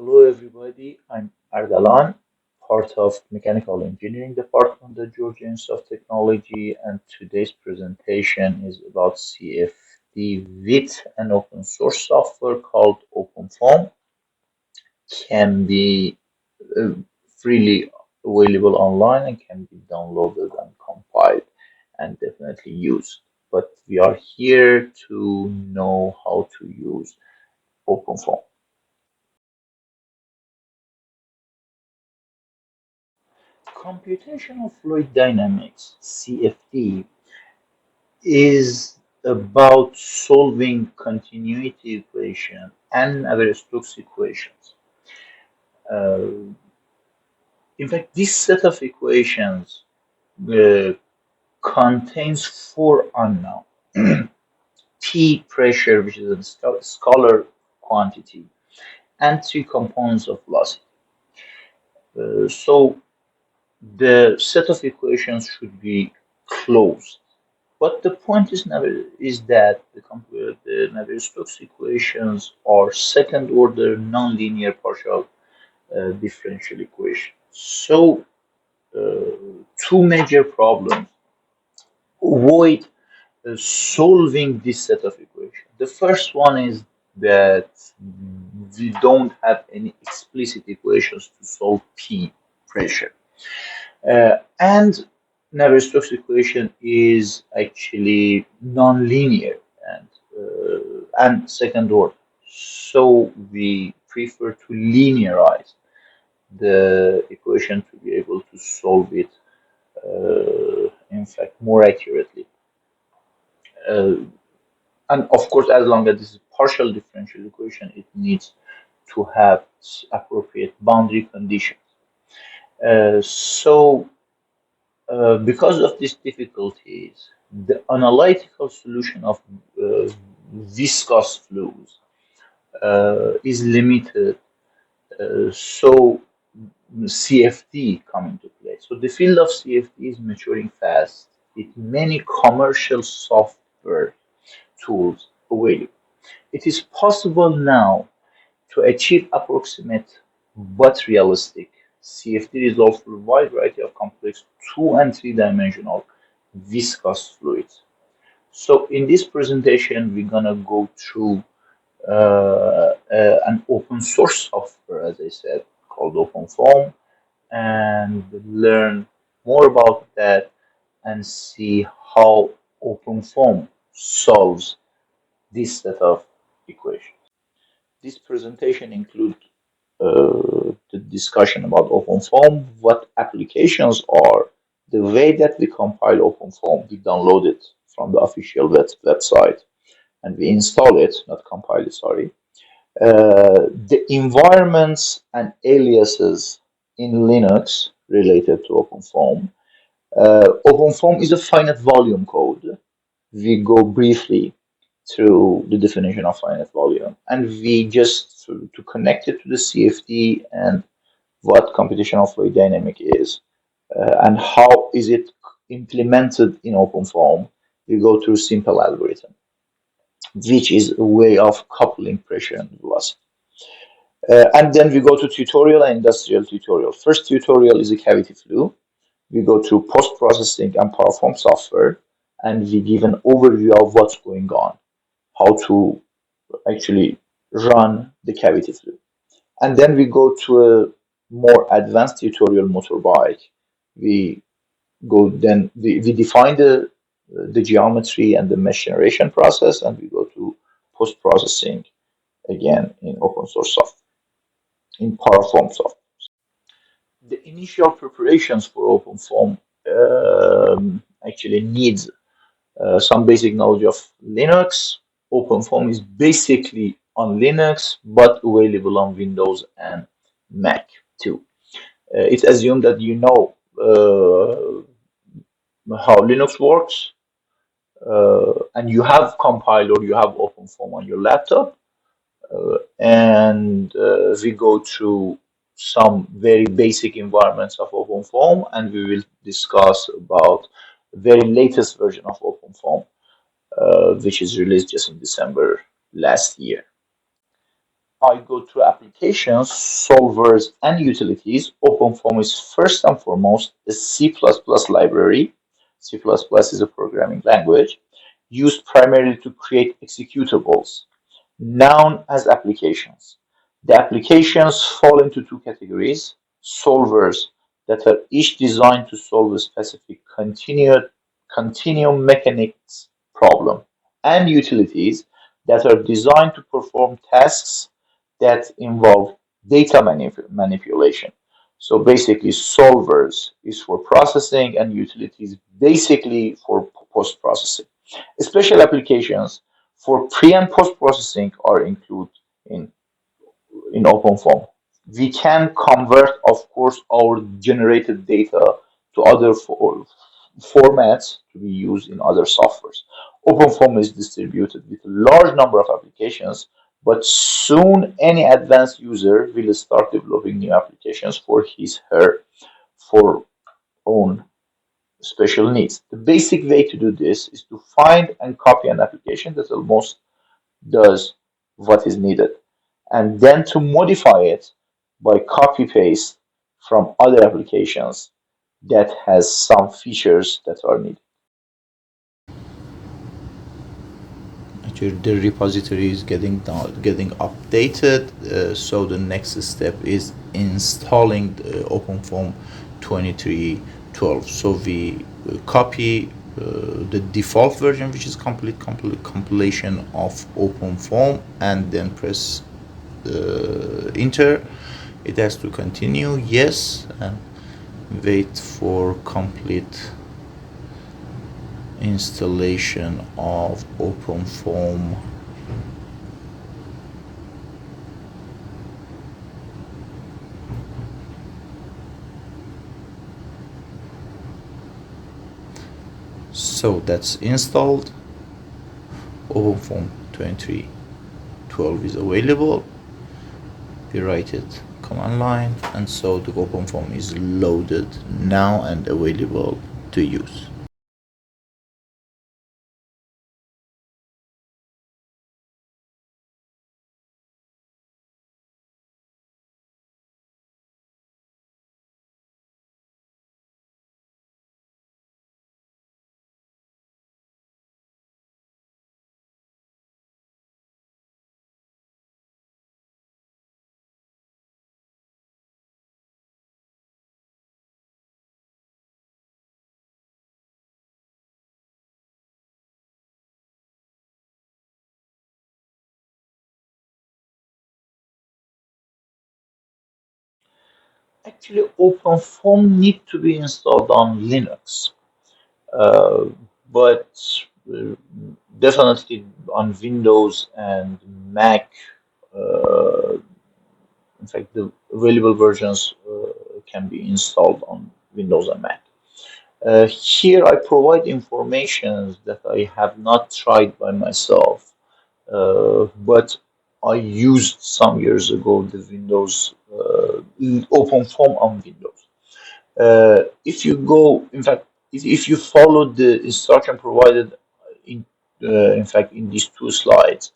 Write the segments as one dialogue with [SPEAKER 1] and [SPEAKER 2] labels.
[SPEAKER 1] Hello everybody, I'm Ardalan, part of Mechanical Engineering Department at Georgia Institute of Technology, and today's presentation is about CFD with an open source software called OpenFoam. Can be uh, freely available online and can be downloaded and compiled and definitely used. But we are here to know how to use OpenFoam. Computational fluid dynamics, CFD, is about solving continuity equation and Navier-Stokes equations. Uh, in fact, this set of equations uh, contains four unknowns. P pressure, which is a scalar quantity, and three components of velocity. So the set of equations should be closed. But the point is that the Navier-Stokes equations are second-order nonlinear partial differential equations. So, two major problems avoid solving this set of equations. The first one is that we don't have any explicit equations to solve P pressure. And Navier-Stokes equation is actually nonlinear and second order. So we prefer to linearize the equation to be able to solve it, in fact, more accurately. Uh, and of course, as long as this is partial differential equation, it needs to have appropriate boundary conditions. So because of these difficulties, the analytical solution of viscous fluids is limited. So CFD come into play. So the field of CFD is maturing fast with many commercial software tools available. It is possible now to achieve approximate but realistic CFD results for a wide variety of complex two and three dimensional viscous fluids. So in this presentation, we're gonna go through an open source software, as I said, called OpenFoam, and learn more about that and see how OpenFoam solves this set of equations. This presentation includes the discussion about OpenFOAM, what applications are, the way that we compile OpenFOAM. We download it from the official website and we install it, not compile it, sorry. The environments and aliases in Linux related to OpenFOAM. OpenFOAM is a finite volume code. We go briefly through the definition of finite volume, and we just to connect it to the CFD and what computational fluid dynamic is, and how is it implemented in OpenFOAM. We go through simple algorithm, which is a way of coupling pressure and velocity. And then we go to tutorial and industrial tutorial. First tutorial is a cavity flue. We go through post-processing and PowerForm software, and we give an overview of what's going on, how to actually run the cavity flue. And then we go to a more advanced tutorial motorbike. We we define the geometry and the mesh generation process, and we go to post-processing again in open source software, in PowerForm software. The initial preparations for OpenFOAM actually needs some basic knowledge of Linux. OpenFOAM is basically on Linux, but available on Windows and Mac too. It's assumed that you know how Linux works, and you have compiled or you have OpenFOAM on your laptop, and we go through some very basic environments of OpenFOAM, and we will discuss about the very latest version of OpenFOAM, which is released just in December last year. I go through applications, solvers, and utilities, OpenFOAM is first and foremost a C++ library. C++ is a programming language used primarily to create executables known as applications. The applications fall into two categories: solvers that are each designed to solve a specific continuum mechanics problem, and utilities that are designed to perform tasks that involve data manipulation. So basically, solvers is for processing, and utilities basically for post processing. Special applications for pre and post processing are included in OpenFOAM. We can convert, of course, our generated data to other formats to be used in other softwares. OpenFOAM is distributed with a large number of applications, but soon any advanced user will start developing new applications for his her for own special needs. The basic way to do this is to find and copy an application that almost does what is needed, and then to modify it by copy paste from other applications that has some features that are needed.
[SPEAKER 2] Actually, the repository is getting updated, so the next step is installing the OpenFOAM 23.12. So we copy the default version, which is complete compilation of OpenFOAM, and then press enter. It has to continue, yes, and wait for complete installation of OpenFOAM. So that's installed. OpenFOAM 23.12 is available. We write it command line, and so the OpenFOAM is loaded now and available to use.
[SPEAKER 1] Actually, OpenFOAM need to be installed on Linux, uh, but uh, definitely on Windows and Mac. Uh, in fact, the available versions can be installed on Windows and Mac. Here I provide information that I have not tried by myself, but I used some years ago the Windows OpenFOAM on Windows. If you go, in fact, if you follow the instruction provided in fact, in these two slides,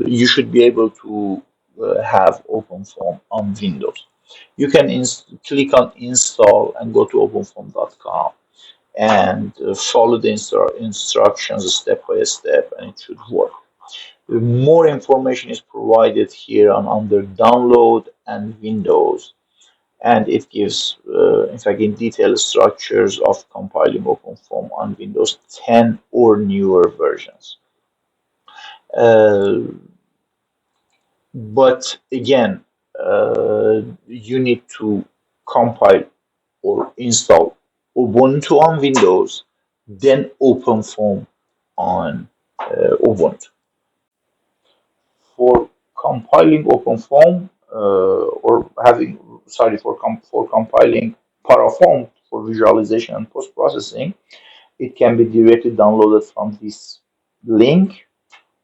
[SPEAKER 1] you should be able to have OpenFOAM on Windows. You can click on install and go to openfoam.com and follow the instructions step by step, and it should work. More information is provided here on under download and Windows, and it gives, in fact, in detail structures of compiling OpenFOAM on Windows 10 or newer versions. Uh, but again, you need to compile or install Ubuntu on Windows, then OpenFOAM on Ubuntu. For compiling OpenFOAM or having, sorry, for compiling Parafoam for visualization and post processing, it can be directly downloaded from this link.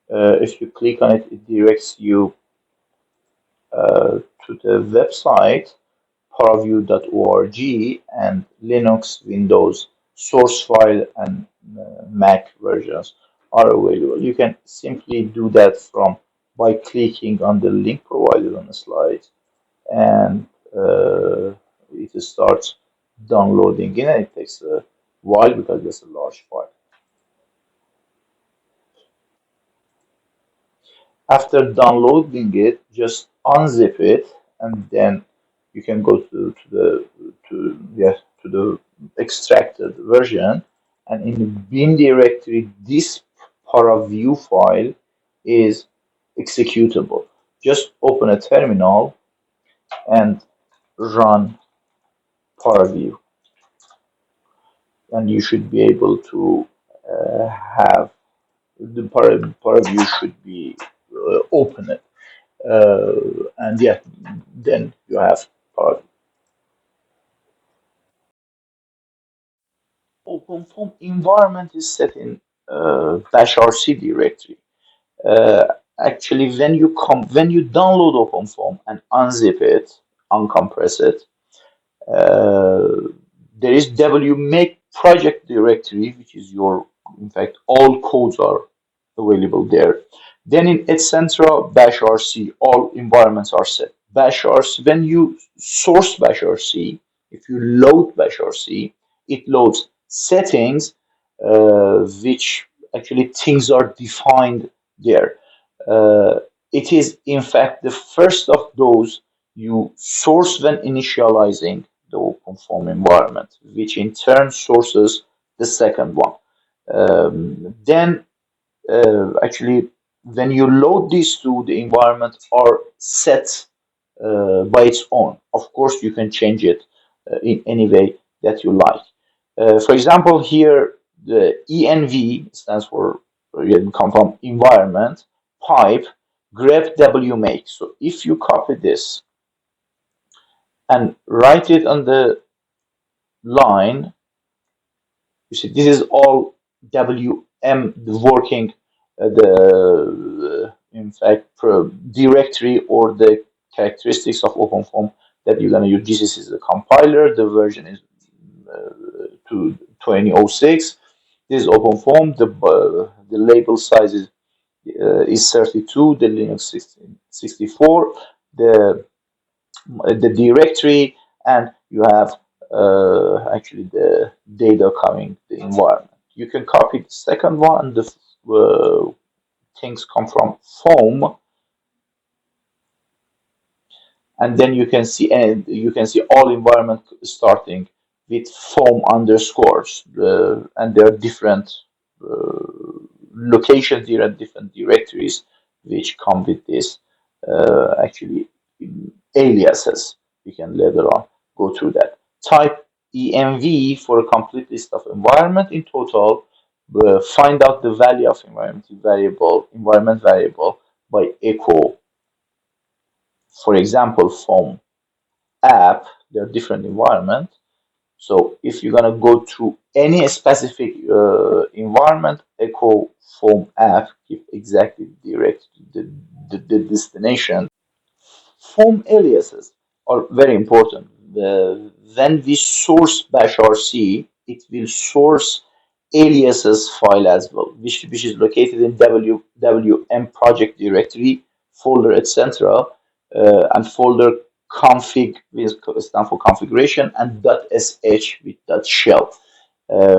[SPEAKER 1] If you click on it, it directs you to the website paraview.org, and Linux, Windows, source file, and Mac versions are available. You can simply do that from by clicking on the link provided on the slide, and it starts downloading in. It takes a while because it's a large file. After downloading it, just unzip it, and then you can go to the extracted version, and in the bin directory, this paraview file is executable. Just open a terminal and run paraview, and you should be able to have the paraview should be open it, and yeah, then you have paraview. OpenFOAM environment is set in bash rc directory. Uh, Actually, when you download OpenFOAM and unzip it, uncompress it, uh, there is wmake project directory, which is your, in fact, all codes are available there. Then in etc bash rc, all environments are set. Bash rc, when you source bash rc, if you load bash rc, it loads settings, which actually things are defined there. Uh, it is in fact the first of those you source when initializing the OpenFOAM environment, which in turn sources the second one. Then actually, when you load these two, the environment are set by its own. Of course, you can change it in any way that you like. For example, here the env stands for come from environment pipe grep wmake. So if you copy this and write it on the line, you see this is all wm working the in fact directory or the characteristics of OpenFOAM that you're going to use. This is the compiler. The version is to 2006. This is OpenFOAM. The label size is 32. The Linux 64. The the directory, and you have actually the data coming the environment. You can copy the second one. The things come from foam, and then you can see all environment starting with foam underscores, and there are different locations here and different directories which come with this actually aliases. We can later on go through that. Type env for a complete list of environment in total. Find out the value of environment variable by echo. For example, foam app, there are different environment. So if you're gonna go to any specific environment, echo foam app give exactly direct the destination. Foam aliases are very important. When we source bash rc, it will source aliases file as well, which is located in wm project directory, folder, etc. And folder config with stand for configuration, and .sh with .shell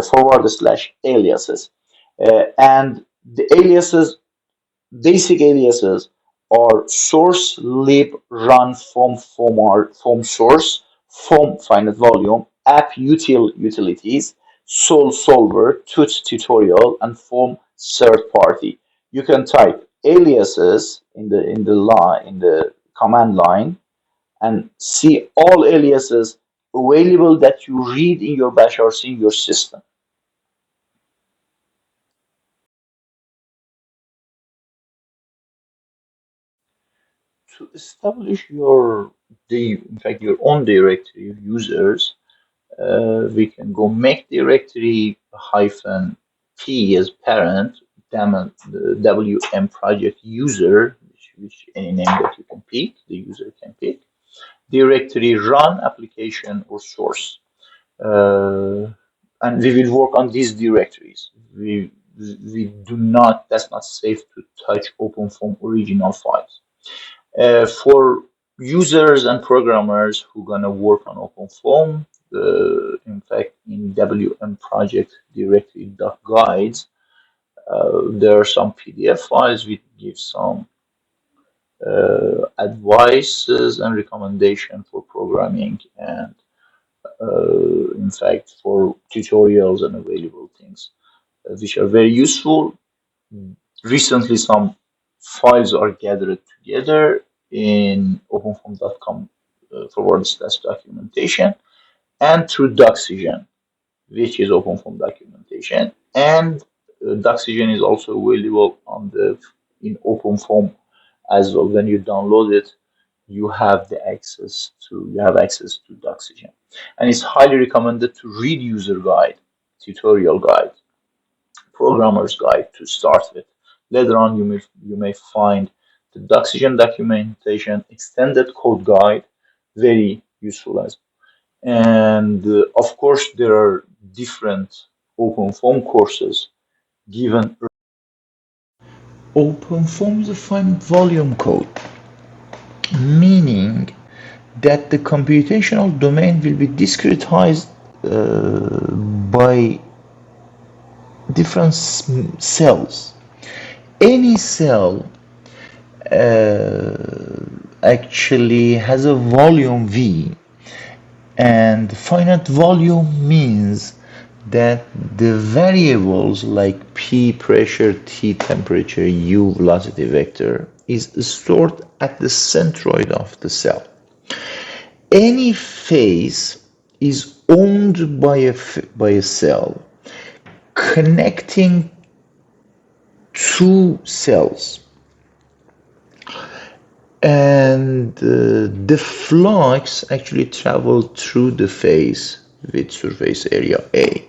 [SPEAKER 1] forward slash aliases. And the aliases, basic aliases are source, lib, run, foam source, foam finite volume, app utilities, sol solver, tut tutorial, and foam third party. You can type aliases in the line in the command line and see all aliases available that you read in your bash or see in your system. To establish in fact, your own directory of users, we can go make directory hyphen p as parent, wm project user, which any name that you can pick, the user can pick. Directory run application or source. Uh, and we will work on these directories. we do not, that's not safe to touch OpenFOAM original files. For users and programmers who gonna work on OpenFOAM, in fact, in WM project directory.guides, there are some PDF files which give some advices and recommendation for programming, and in fact for tutorials and available things which are very useful. Recently, some files are gathered together in openfoam.com forward slash documentation and through Doxygen, which is OpenFOAM documentation. And Doxygen is also available on the in OpenFOAM as well. When you download it, you have access to Doxygen, and it's highly recommended to read user guide, tutorial guide, programmer's guide to start with. Later on, you may find the Doxygen documentation, extended code guide, very useful as well. And of course, there are different OpenFOAM courses given.
[SPEAKER 2] OpenFOAM is a finite volume code, meaning that the computational domain will be discretized by different cells. Any cell actually has a volume V, and finite volume means that the variables like P pressure, T temperature, U velocity vector is stored at the centroid of the cell. Any face is owned by a cell connecting two cells, and the flux actually travel through the face with surface area A,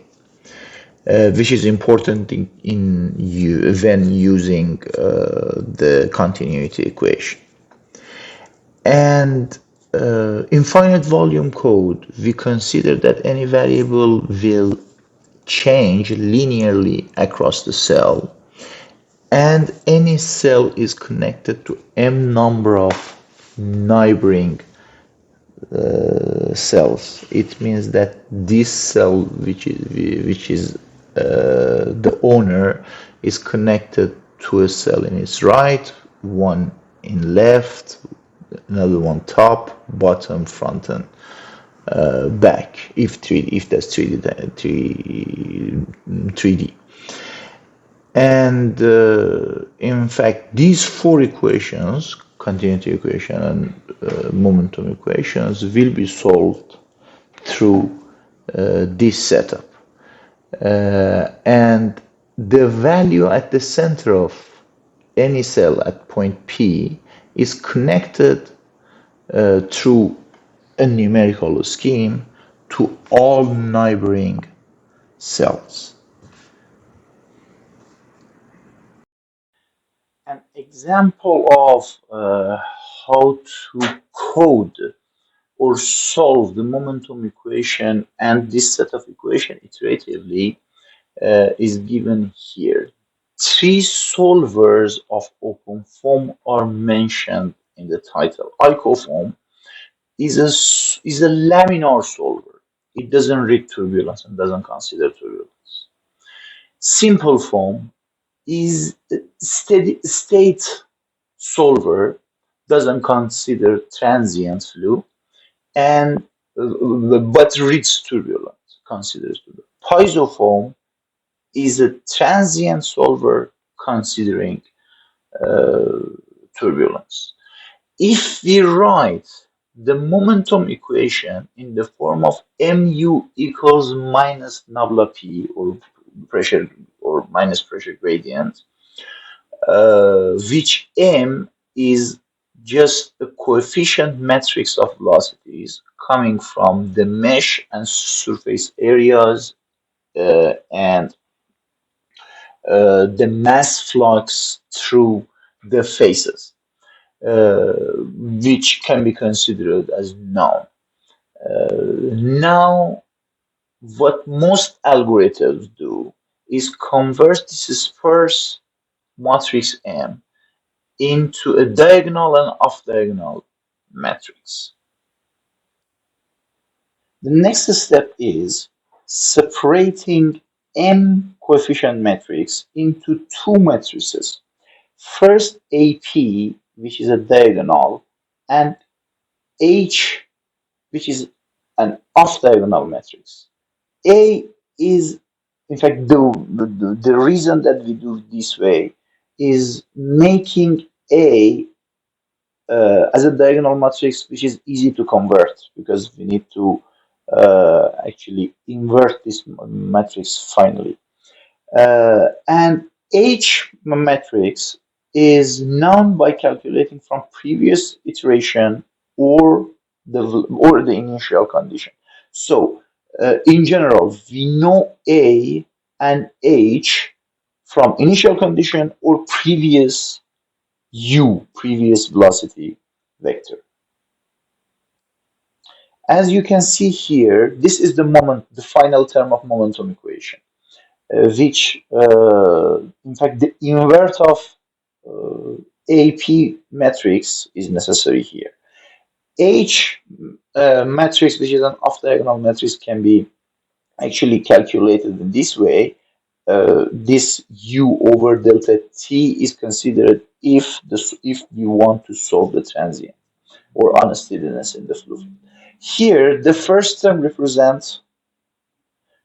[SPEAKER 2] which is important when using the continuity equation. And in finite volume code, we consider that any variable will change linearly across the cell, and any cell is connected to m number of neighboring cells. It means that this cell, which is the owner, is connected to a cell in its right, one in left, another one top, bottom, front, and back. If that's 3D. And in fact, these four equations, continuity equation and momentum equations, will be solved through this setup. And the value at the center of any cell at point P is connected through a numerical scheme to all neighboring cells.
[SPEAKER 1] An example of how to code or solve the momentum equation and this set of equation iteratively is given here. Three solvers of OpenFOAM are mentioned in the title. IcoFoam is a laminar solver. It doesn't read turbulence and doesn't consider turbulence. Simple foam is a steady state solver, doesn't consider transient flow, and but reads turbulence, considers turbulence. Piezofoam is a transient solver considering uh, turbulence. If we write the momentum equation in the form of mu equals minus nabla p, or pressure or minus pressure gradient, which m is just a coefficient matrix of velocities coming from the mesh and surface areas and the mass flux through the faces, which can be considered as known. Now, what most algorithms do is convert this sparse matrix M into a diagonal and off-diagonal matrix. The next step is separating M coefficient matrix into two matrices. First AP, which is a diagonal, and H, which is an off-diagonal matrix. A is, in fact, the reason that we do this way is making A as a diagonal matrix, which is easy to convert because we need to actually invert this matrix finally. And H matrix is known by calculating from previous iteration or the initial condition. So in general, we know A and H from initial condition or previous U, previous velocity vector. As you can see here, this is the moment, the final term of momentum equation, which, in fact, the invert of AP matrix is necessary here. H matrix, which is an off-diagonal matrix, can be actually calculated in this way. This U over delta T is considered if we want to solve the transient or unsteadiness in the fluid. Here, the first term represents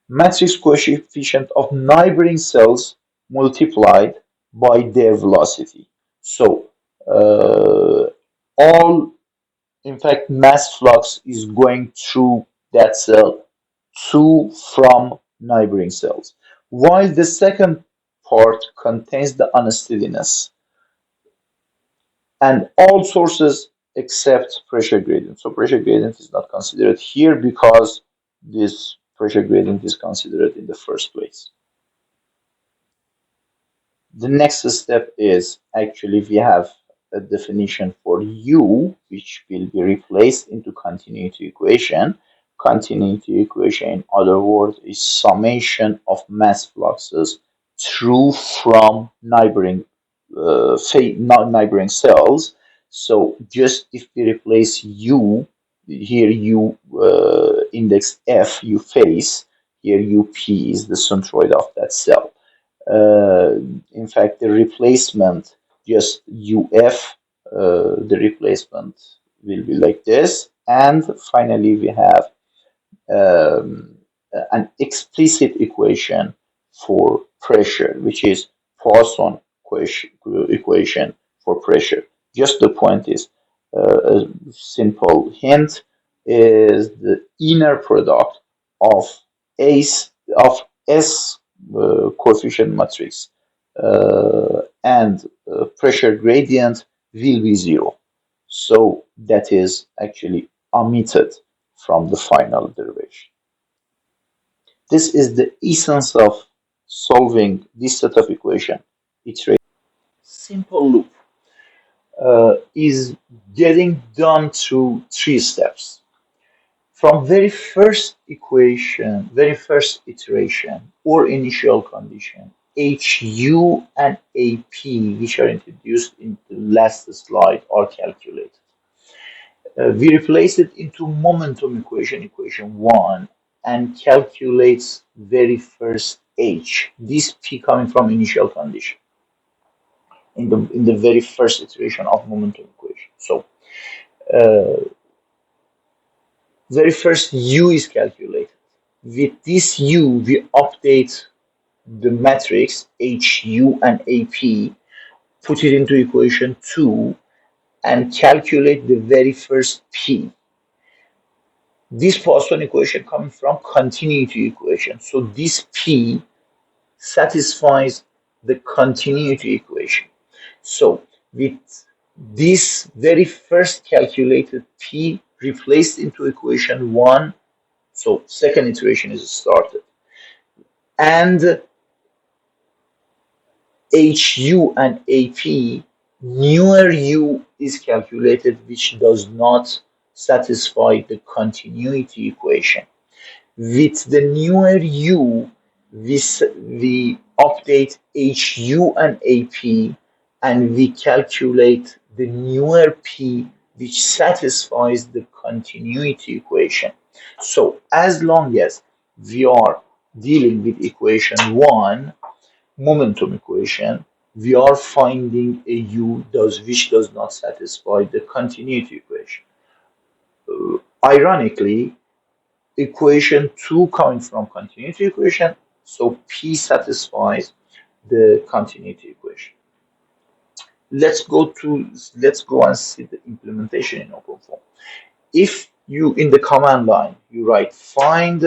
[SPEAKER 1] matrix coefficient of neighboring cells multiplied by their velocity. So, all, in fact, mass flux is going through that cell to from neighboring cells, while the second part contains the unsteadiness and all sources except pressure gradient. So pressure gradient is not considered here because this pressure gradient is considered in the first place. The next step is actually we have a definition for U, which will be replaced into continuity equation. Continuity equation, in other words, is summation of mass fluxes through from neighboring cells. So just if we replace U, here U index F, U face, here UP is the centroid of that cell. In fact, the replacement, just UF, the replacement will be like this. And finally, we have an explicit equation for pressure, which is Poisson equation for pressure. Just the point is, a simple hint is the inner product of S coefficient matrix and pressure gradient will be zero. So that is actually omitted from the final derivation. This is the essence of solving this set of equation. It's a simple loop is getting done through three steps. From very first equation, very first iteration or initial condition, HU and AP, which are introduced in the last slide, are calculated. We replace it into momentum equation, equation 1, and calculates very first H, this P coming from initial condition in the very first iteration of momentum equation. So very first U is calculated. With this U, we update the matrix HU and AP, put it into equation 2, and calculate the very first P. This Poisson equation coming from continuity equation. So this P satisfies the continuity equation. So with this very first calculated P replaced into equation 1, so second iteration is started. And HU and AP, newer U is calculated, which does not satisfy the continuity equation. With the newer U, we update HU and AP, and we calculate the newer P which satisfies the continuity equation. So as long as we are dealing with equation 1, momentum equation, we are finding a U which does not satisfy the continuity equation. Ironically, equation 2 coming from continuity equation, so P satisfies the continuity equation. Let's go and see the implementation in OpenFOAM. If you in the command line you write find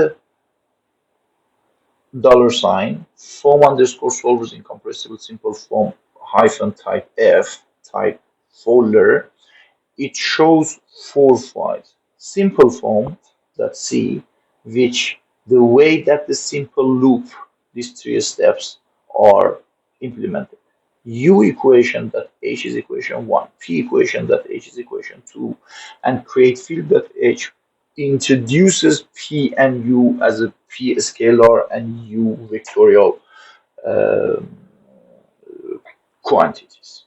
[SPEAKER 1] dollar sign form underscore solvers incompressible simple form hyphen type F type folder, it shows four files. Simple form.c, which the way that the simple loop, these three steps are implemented. U equation.h is equation 1, P equation.h is equation 2, and create field.h introduces P and U as a P scalar and U vectorial uh, quantities.